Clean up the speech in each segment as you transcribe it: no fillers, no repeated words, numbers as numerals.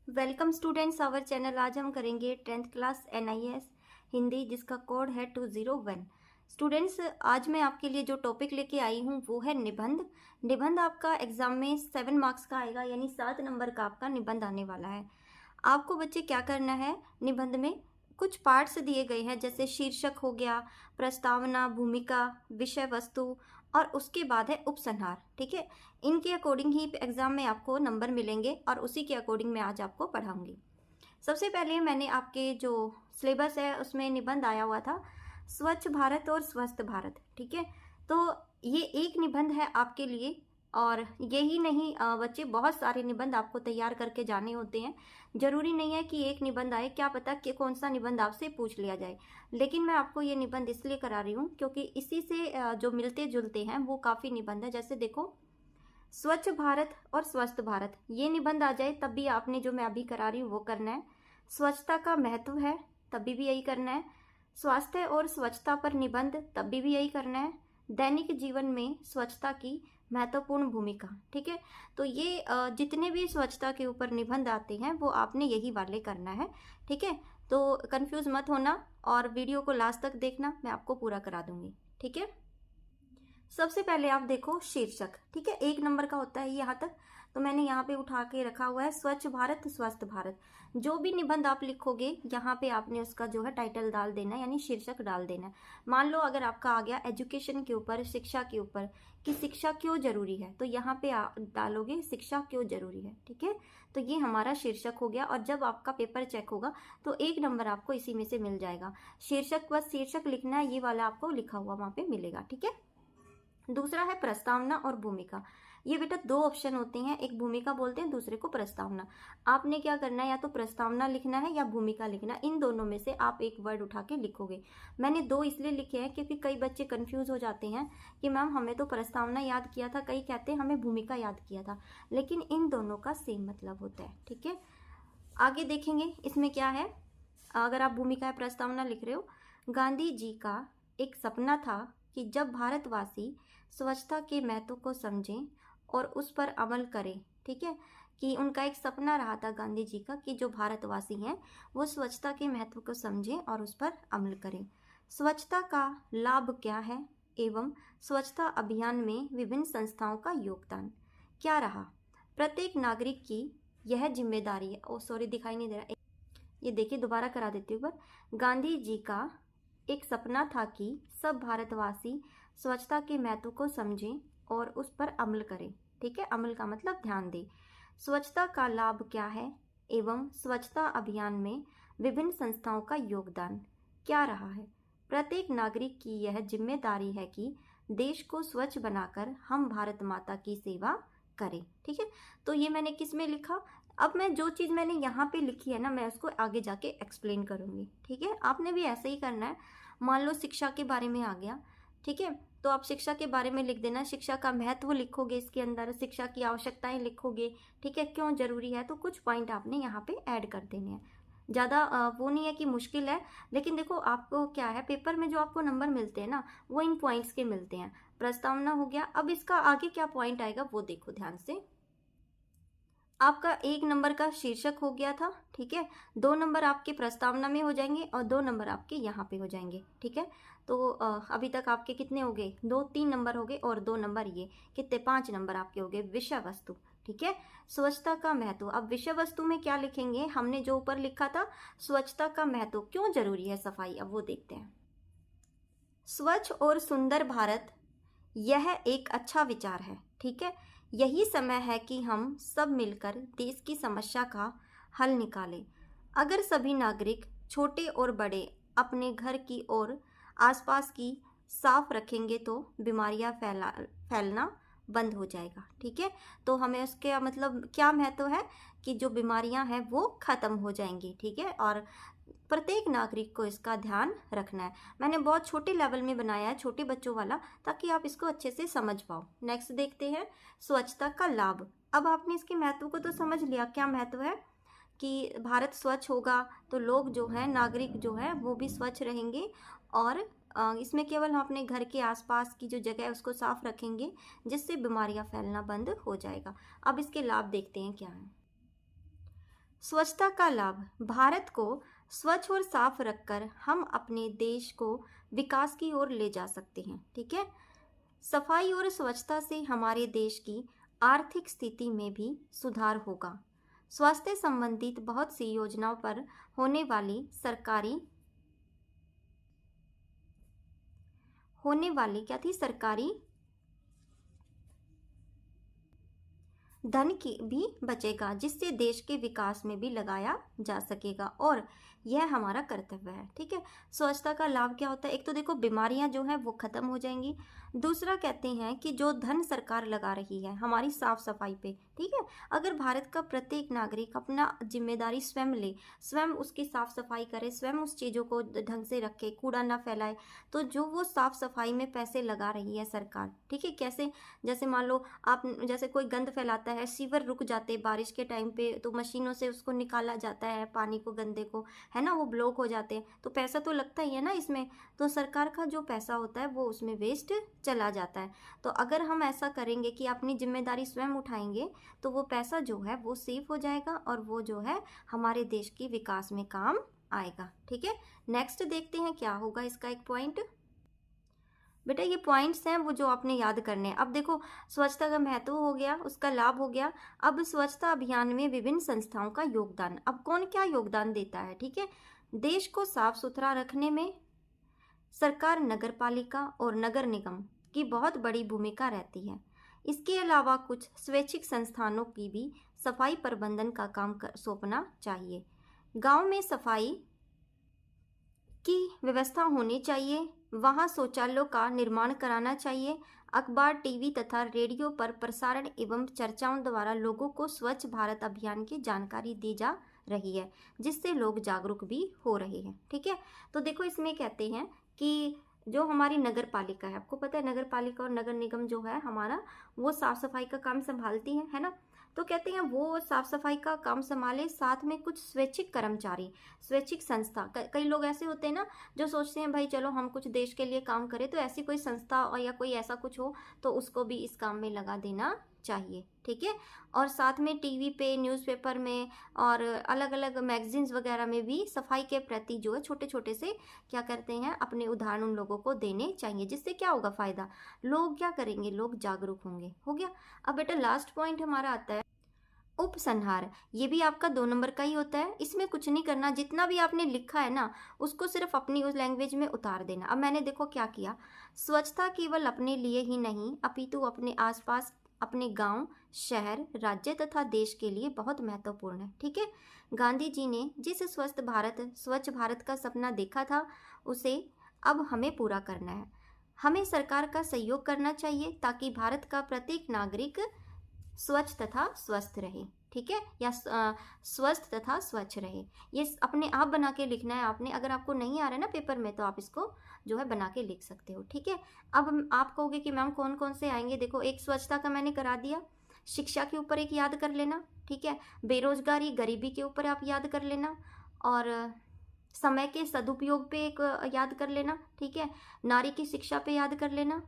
Welcome students our channel. आज हम करेंगे 10th क्लास NIS हिंदी, जिसका कोड है 201। स्टूडेंट्स, आज मैं आपके लिए जो टॉपिक लेके आई हूँ वो है निबंध। निबंध आपका एग्जाम में 7 मार्क्स का आएगा, यानी 7 नंबर का आपका निबंध आने वाला है। आपको बच्चे क्या करना है, निबंध में कुछ पार्ट्स दिए गए हैं, जैसे शीर्षक हो गया, प्रस्तावना, भूमिका, विषय वस्तु और उसके बाद है उपसंहार। ठीक है, इनके अकॉर्डिंग ही एग्जाम में आपको नंबर मिलेंगे और उसी के अकॉर्डिंग मैं आज आपको पढ़ाऊंगी। सबसे पहले मैंने आपके जो सिलेबस है उसमें निबंध आया हुआ था स्वच्छ भारत और स्वस्थ भारत। ठीक है, तो ये एक निबंध है आपके लिए, और यही नहीं बच्चे, बहुत सारे निबंध आपको तैयार करके जाने होते हैं। जरूरी नहीं है कि एक निबंध आए, क्या पता कि कौन सा निबंध आपसे पूछ लिया जाए। लेकिन मैं आपको ये निबंध इसलिए करा रही हूँ क्योंकि इसी से जो मिलते जुलते हैं वो काफ़ी निबंध है। जैसे देखो, स्वच्छ भारत और स्वस्थ भारत, ये निबंध आ जाए तब भी आपने जो मैं अभी करा रही हूँ वो करना है। स्वच्छता का महत्व है, तभी भी यही करना है। स्वास्थ्य और स्वच्छता पर निबंध, तभी भी यही करना है। दैनिक जीवन में स्वच्छता की महत्वपूर्ण भूमिका। ठीक है, तो ये जितने भी स्वच्छता के ऊपर निबंध आते हैं वो आपने यही वाले करना है। ठीक है, तो कंफ्यूज मत होना और वीडियो को लास्ट तक देखना, मैं आपको पूरा करा दूंगी। ठीक है, सबसे पहले आप देखो शीर्षक। ठीक है, 1 नंबर का होता है यहाँ तक, तो मैंने यहाँ पे उठा के रखा हुआ है स्वच्छ भारत स्वस्थ भारत। जो भी निबंध आप लिखोगे यहाँ पे आपने उसका जो है टाइटल डाल देना है, यानी शीर्षक डाल देना है। मान लो अगर आपका आ गया एजुकेशन के ऊपर, शिक्षा के ऊपर, कि शिक्षा क्यों जरूरी है, तो यहाँ पे आप डालोगे शिक्षा क्यों जरूरी है। ठीक है, तो ये हमारा शीर्षक हो गया, और जब आपका पेपर चेक होगा तो 1 नंबर आपको इसी में से मिल जाएगा। शीर्षक, बस शीर्षक लिखना है, ये वाला आपको लिखा हुआ वहां पे मिलेगा। ठीक है, दूसरा है प्रस्तावना और भूमिका। ये बेटा 2 ऑप्शन होते हैं, एक भूमिका बोलते हैं, दूसरे को प्रस्तावना। आपने क्या करना है, या तो प्रस्तावना लिखना है या भूमिका लिखना है, इन दोनों में से आप एक वर्ड उठा के लिखोगे। मैंने 2 इसलिए लिखे हैं क्योंकि कई बच्चे कंफ्यूज हो जाते हैं कि मैम हमें तो प्रस्तावना याद किया था, कई कहते हैं हमें भूमिका याद किया था, लेकिन इन दोनों का सेम मतलब होता है। ठीक है, आगे देखेंगे इसमें क्या है। अगर आप भूमिका या प्रस्तावना लिख रहे हो, गांधी जी का एक सपना था कि जब भारतवासी स्वच्छता के महत्व को समझें और उस पर अमल करें। ठीक है, कि उनका एक सपना रहा था गांधी जी का कि जो भारतवासी हैं वो स्वच्छता के महत्व को समझें और उस पर अमल करें। स्वच्छता का लाभ क्या है एवं स्वच्छता अभियान में विभिन्न संस्थाओं का योगदान क्या रहा। प्रत्येक नागरिक की यह जिम्मेदारी है। ओ सॉरी, दिखाई नहीं दे रहा, ये देखिए दोबारा करा देती हूँ। पर गांधी जी का एक सपना था कि सब भारतवासी स्वच्छता के महत्व को समझें और उस पर अमल करें। ठीक है, अमल का मतलब ध्यान दें। स्वच्छता का लाभ क्या है एवं स्वच्छता अभियान में विभिन्न संस्थाओं का योगदान क्या रहा है। प्रत्येक नागरिक की यह जिम्मेदारी है कि देश को स्वच्छ बनाकर हम भारत माता की सेवा करें। ठीक है, तो ये मैंने किस में लिखा। अब मैं जो चीज़ मैंने यहाँ पे लिखी है ना, मैं उसको आगे जाके एक्सप्लेन करूँगी। ठीक है, आपने भी ऐसे ही करना है। मान लो शिक्षा के बारे में आ गया, ठीक है, तो आप शिक्षा के बारे में लिख देना, शिक्षा का महत्व लिखोगे, इसके अंदर शिक्षा की आवश्यकताएं लिखोगे। ठीक है, क्यों जरूरी है, तो कुछ पॉइंट आपने यहाँ पे ऐड कर देने हैं। ज़्यादा वो नहीं है कि मुश्किल है, लेकिन देखो आपको क्या है, पेपर में जो आपको नंबर मिलते हैं ना वो इन पॉइंट्स के मिलते हैं। प्रस्तावना हो गया, अब इसका आगे क्या पॉइंट आएगा वो देखो ध्यान से। आपका 1 नंबर का शीर्षक हो गया था। ठीक है, 2 नंबर आपके प्रस्तावना में हो जाएंगे और 2 नंबर आपके यहाँ पे हो जाएंगे। ठीक है, तो अभी तक आपके कितने हो गए, 3 नंबर हो गए, और 2 नंबर ये कितने, 5 नंबर आपके हो गए। विषय वस्तु, ठीक है, स्वच्छता का महत्व। अब विषय वस्तु में क्या लिखेंगे, हमने जो ऊपर लिखा था स्वच्छता का महत्व, क्यों जरूरी है सफाई, अब वो देखते हैं। स्वच्छ और सुंदर भारत, यह एक अच्छा विचार है। ठीक है, यही समय है कि हम सब मिलकर देश की समस्या का हल निकालें। अगर सभी नागरिक, छोटे और बड़े, अपने घर की और आसपास की साफ रखेंगे तो बीमारियां फैलना बंद हो जाएगा। ठीक है, तो हमें उसके मतलब क्या महत्व है कि जो बीमारियां हैं वो खत्म हो जाएंगी। ठीक है, और प्रत्येक नागरिक को इसका ध्यान रखना है। मैंने बहुत छोटे लेवल में बनाया है, छोटे बच्चों वाला, ताकि आप इसको अच्छे से समझ पाओ। नेक्स्ट देखते हैं, स्वच्छता का लाभ। अब आपने इसके महत्व को तो समझ लिया, क्या महत्व है कि भारत स्वच्छ होगा तो लोग जो है, नागरिक जो है वो भी स्वच्छ रहेंगे, और इसमें केवल हम अपने घर के आसपास की जो जगह है उसको साफ रखेंगे, जिससे बीमारियां फैलना बंद हो जाएगा। अब इसके लाभ देखते हैं क्या है। स्वच्छता का लाभ। भारत को स्वच्छ और साफ रखकर हम अपने देश को विकास की ओर ले जा सकते हैं। ठीक है, सफाई और स्वच्छता से हमारे देश की आर्थिक स्थिति में भी सुधार होगा। स्वास्थ्य संबंधित बहुत सी योजनाओं पर होने वाली सरकारी धन की भी बचेगा, जिससे देश के विकास में भी लगाया जा सकेगा और यह हमारा कर्तव्य है। ठीक है, स्वच्छता का लाभ क्या होता है? एक तो देखो बीमारियां जो हैं वो खत्म हो जाएंगी। दूसरा कहते हैं कि जो धन सरकार लगा रही है हमारी साफ सफाई पे, ठीक है, अगर भारत का प्रत्येक नागरिक अपना जिम्मेदारी स्वयं ले, स्वयं उसकी साफ सफाई करे, स्वयं उस चीज़ों को ढंग से रखे, कूड़ा ना फैलाए, तो जो वो साफ सफाई में पैसे लगा रही है सरकार, ठीक है, कैसे, जैसे मान लो आप, जैसे कोई गंद फैलाता है, सीवर रुक जाते बारिश के टाइम पे, तो मशीनों से उसको निकाला जाता है पानी को, गंदे को, है ना, वो ब्लॉक हो जाते हैं, तो पैसा तो लगता ही है ना इसमें, तो सरकार का जो पैसा होता है वो उसमें वेस्ट चला जाता है। तो अगर हम ऐसा करेंगे कि अपनी जिम्मेदारी स्वयं उठाएंगे तो वो पैसा जो है वो सेव हो जाएगा और वो जो है हमारे देश की विकास में काम आएगा। ठीक है, नेक्स्ट देखते हैं क्या होगा इसका एक पॉइंट। बेटा ये पॉइंट्स हैं वो जो आपने याद करने हैं। अब देखो स्वच्छता का महत्व हो गया, उसका लाभ हो गया। अब स्वच्छता अभियान में विभिन्न संस्थाओं का योगदान, अब कौन क्या योगदान देता है। ठीक है, देश को साफ सुथरा रखने में सरकार, नगर पालिका और नगर निगम की बहुत बड़ी भूमिका रहती है। इसके अलावा कुछ स्वैच्छिक संस्थानों की भी सफाई प्रबंधन का काम सौंपना चाहिए। गांव में सफाई की व्यवस्था होनी चाहिए, वहां शौचालयों का निर्माण कराना चाहिए। अखबार, टीवी तथा रेडियो पर प्रसारण एवं चर्चाओं द्वारा लोगों को स्वच्छ भारत अभियान की जानकारी दी जा रही है, जिससे लोग जागरूक भी हो रहे हैं। ठीक है, तो देखो इसमें कहते हैं कि जो हमारी नगर पालिका है, आपको पता है नगर पालिका और नगर निगम जो है हमारा, वो साफ सफाई का काम संभालती है ना, तो कहते हैं वो साफ सफाई का काम संभाले, साथ में कुछ स्वैच्छिक कर्मचारी, स्वैच्छिक संस्था, कई लोग ऐसे होते हैं ना जो सोचते हैं भाई चलो हम कुछ देश के लिए काम करें, तो ऐसी कोई संस्था और या कोई ऐसा कुछ हो तो उसको भी इस काम में लगा देना चाहिए। ठीक है, और साथ में टीवी पे, न्यूज़पेपर में और अलग अलग मैगजीन्स वगैरह में भी सफाई के प्रति जो है छोटे छोटे से क्या करते हैं अपने उदाहरण उन लोगों को देने चाहिए, जिससे क्या होगा फायदा, लोग क्या करेंगे, लोग जागरूक होंगे। हो गया। अब बेटा लास्ट पॉइंट हमारा आता है उपसंहार। ये भी आपका 2 नंबर का ही होता है। इसमें कुछ नहीं करना, जितना भी आपने लिखा है ना उसको सिर्फ अपनी उस लैंग्वेज में उतार देना। अब मैंने देखो क्या किया, स्वच्छता केवल अपने लिए ही नहीं अपितु अपने आसपास, अपने गांव, शहर, राज्य तथा देश के लिए बहुत महत्वपूर्ण है। ठीक है, गांधी जी ने जिस स्वच्छ भारत का सपना देखा था उसे अब हमें पूरा करना है। हमें सरकार का सहयोग करना चाहिए ताकि भारत का प्रत्येक नागरिक स्वच्छ तथा स्वस्थ रहे। ठीक है, या स्वस्थ तथा स्वच्छ रहे, ये अपने आप बना के लिखना है आपने। अगर आपको नहीं आ रहा है ना पेपर में तो आप इसको जो है बना के लिख सकते हो। ठीक है, अब आप कहोगे कि मैम कौन कौन से आएंगे, देखो एक स्वच्छता का मैंने करा दिया, शिक्षा के ऊपर एक याद कर लेना। ठीक है, बेरोजगारी, गरीबी के ऊपर आप याद कर लेना, और समय के सदुपयोग पे एक याद कर लेना। ठीक है, नारी की शिक्षा पे याद कर लेना।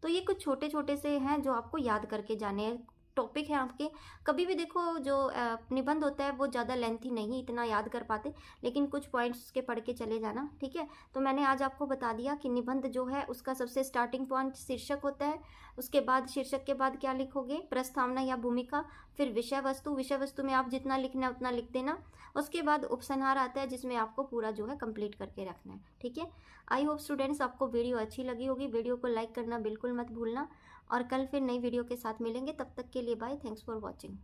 तो ये कुछ छोटे छोटे से हैं जो आपको याद करके जाने हैं, टॉपिक है आपके। कभी भी देखो जो निबंध होता है वो ज़्यादा लेंथी नहीं इतना याद कर पाते, लेकिन कुछ पॉइंट्स के पढ़ के चले जाना। ठीक है, तो मैंने आज आपको बता दिया कि निबंध जो है उसका सबसे स्टार्टिंग पॉइंट शीर्षक होता है, उसके बाद शीर्षक के बाद क्या लिखोगे, प्रस्तावना या भूमिका, फिर विषय वस्तु, विषय वस्तु में आप जितना लिखना है उतना लिख देना, उसके बाद उपसंहार आता है जिसमें आपको पूरा जो है कंप्लीट करके रखना है। ठीक है, आई होप स्टूडेंट्स आपको वीडियो अच्छी लगी होगी, वीडियो को लाइक करना बिल्कुल मत भूलना, और कल फिर नई वीडियो के साथ मिलेंगे, तब तक के लिए बाय, थैंक्स फॉर वॉचिंग।